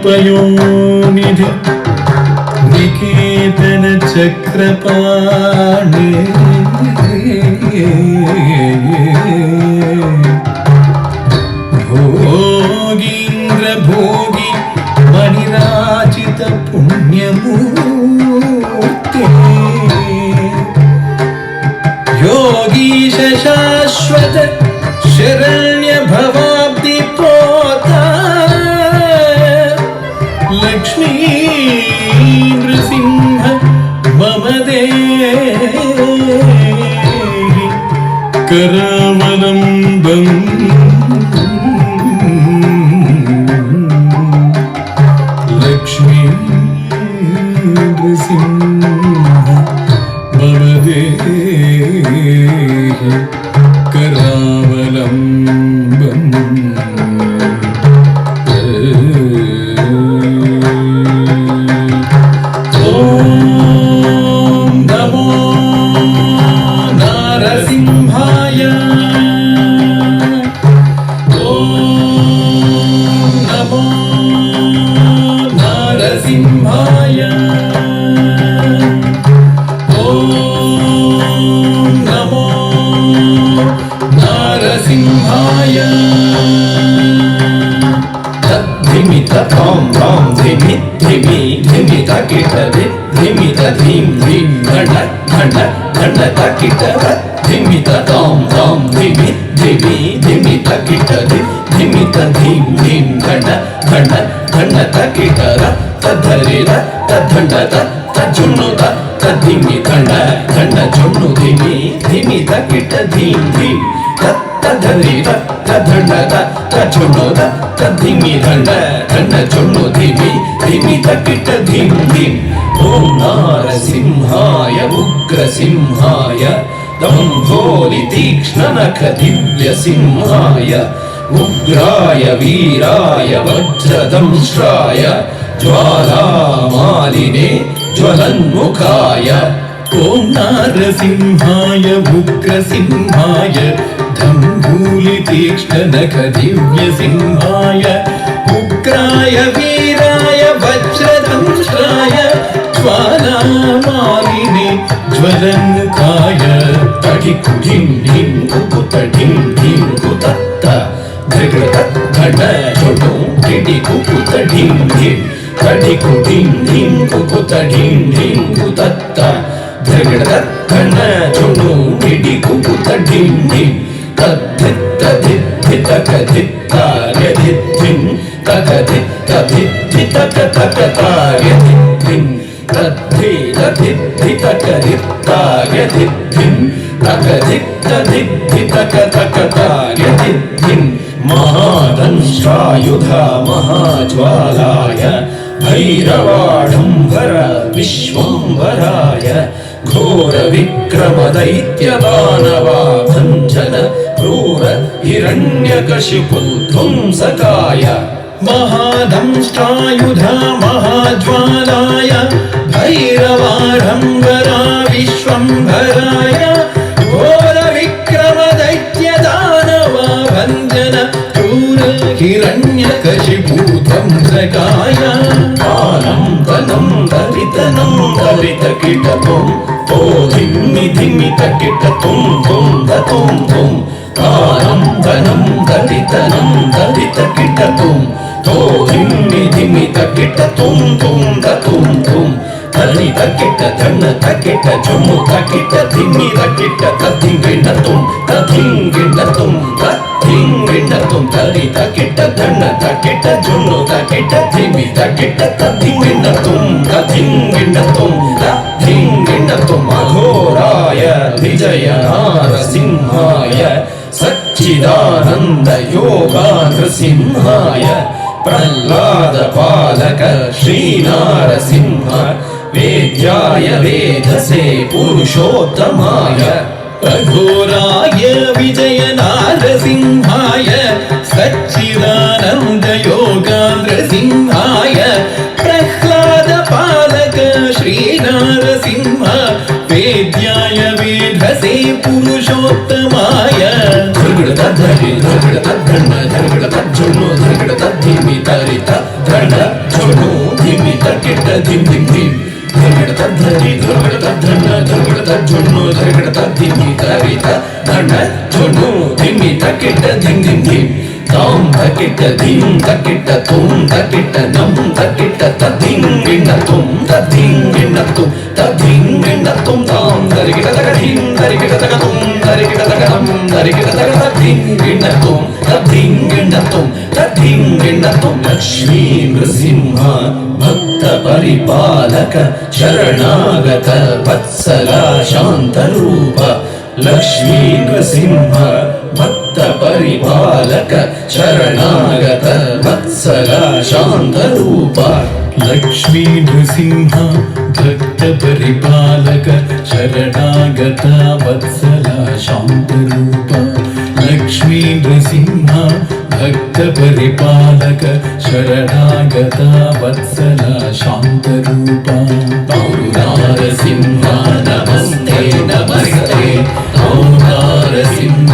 पयोनिधि निकेतन चक्रपाणि भोगीन्द्र भोगी मणिराजित पुण्यमूर्ति योगीश शाश्वत शरण्य भवाब्धि प्रोता लक्ष्मी नृसिंह मम देहि करावलम्बम् लक्ष्मी नृसिंह मम देहि करावलम्बम् ओम नारसिंहाय उग्रसिंहाय दम्भोलि तीक्ष्णनख दिव्य सिंहाय उग्राय वीराय वज्रदंष्ट्राय ज्वालामालिने ज्वलन्मुखाय ओम नारसिंहाय उग्रसिंहाय दम्भोलि तीक्ष्णनख दिव्य सिंहाय उग्राय वीराय वज्रदंष्ट्राय ज्वालामालिने ज्वलन्मुखाय तडिकु ढिं ढिं कुकुत ढिं ढिं कुतत्त धृगृत घट झुडु टिडि कुकुत ढिं ढिं तडिकु ढिं ढिं कुकुत ढिं ढिं कुतत्त धृगृत घट झुडु टिडि कुकुत ढिं ढिं तद्धित धित कधित्तार्य धिद्धिं तकधित धिद्धित कथकतार्य धिद्धिं तद्धि तधिद्धित कधित्तार्य धिद्धिं तकधित धिद्धित कथकतार्य धिद्धिं महादंष्ट्रायुधा महाज्वालाय भैरवाडम्बर विश्वम्भराय घोर विक्रम दैत्य दानवा भञ्जन क्रूर हिरण्यकशिपु ध्वंसकाय महादंष्ट्रायुधा महाज्वालाय भैरवाडम्बरा विश्वम्भराय घोर विक्रम दैत्य दानवा भञ्जन क्रूर हिरण्यकशिपु ध्वंसकाय आनं तनं दरितनं दरितकिटतुं तो धिम्मि धिम्मि तकिटतुं तुं दतुं तुं आनं तनं दरितनं दरितकिटतुं तो धिम्मि धिम्मि तकिटतुं तुं दतुं तुं तरित किट धन तकिट झुमु तकिट धिम्मि तकिट तधिंगिणतुं तधिंगिणतुं तधिंगिणतुं तरित किट धन तकिट झुमु तकिट धिम्मि तकिट तधिंगिणतुं तधिंगिणतुं तधिंगिणतुं अघोराय विजय नारसिंहाय सच्चिदानन्द योगा नृसिंहाय प्रह्लाद पालक श्रीनारसिंह वेद्याय वेधसे पुरुषोत्तमाय अघोराय विजय नारसिंहाय सच्चिदानन्द योगान्द्रसिंहाय प्रह्लाद पालक श्रीनारसिंह वेद्याय वेधसे पुरुषोत्तमाय धृगृत धन्न धृगृत झुनु धृगृत धिमि तरित धन ಧರಿ ಧರ್ಗಡ ಧಣ್ಣ ಧರ್ಗಡ ಜುಣ್ಣು ಧರ್ಗಡ ಧಿಮ್ಮಿ ತರಿತ ಧಣ್ಣ ಜುಣ್ಣು ಧಿಮ್ಮಿ ತಕ್ಕಿಟ್ಟ ಧಿಮ್ ಧಿಮ್ ಧಿಮ್ ತಾಂ ತಕ್ಕಿಟ್ಟ ಧಿಮ್ ತಕ್ಕಿಟ್ಟ ತುಂ ತಕ್ಕಿಟ್ಟ ನಂ ತಕ್ಕಿಟ್ಟ ತದ್ಧಿಂ ಗಿಣ್ಣ ತುಂ ತದ್ಧಿಂ ಗಿಣ್ಣ ತುಂ ತದ್ಧಿಂ ಗಿಣ್ಣ ತುಂ ತಾಂ ಧರಿಗಿಡ ತಗ ಧಿಂ ಧರಿಗಿಡ ತಗ ತುಂ ಧರಿಗಿಡ ತಗ ನಂ ಧರಿಗಿಡ ತಗ ತದ್ಧಿಂ ಗಿಣ್ಣ ತುಂ ತದ್ಧಿಂ ಗಿಣ್ಣ ತುಂ ತದ್ಧಿಂ ಗಿಣ್ಣ ತುಂ ಲಕ್ಷ್ಮೀ ನೃಸಿಂಹ ಭಕ್ತ ಪರಿಪಾಲಕ ಶರಣಾಗತ ವತ್ಸಲ ಶಾಂತರೂಪ ಲಕ್ಷ್ಮೀ ನೃಸಿಂಹ ಭಕ್ತ ಪರಿಪಾಲಕ ಶರಣಾಗತ ವತ್ಸಲ ಶಾಂತರೂಪ ಲಕ್ಷ್ಮೀ ನೃಸಿಂಹ ಭಕ್ತ ಪರಿಪಾಲಕ ಶರಣಾಗತ ವತ್ಸಲ ಶಾಂತರೂಪ ಲಕ್ಷ್ಮೀ ನೃಸಿಂಹ ಭಕ್ತ ಪರಿಪಾಲಕ ಶರಣಾಗತ ವತ್ಸಲ ಶಾಂತರೂಪ ನಾರಸಿಂಹ ನಮಸ್ತೆ ನಮಸ್ತೆ ನಾರಸಿಂಹ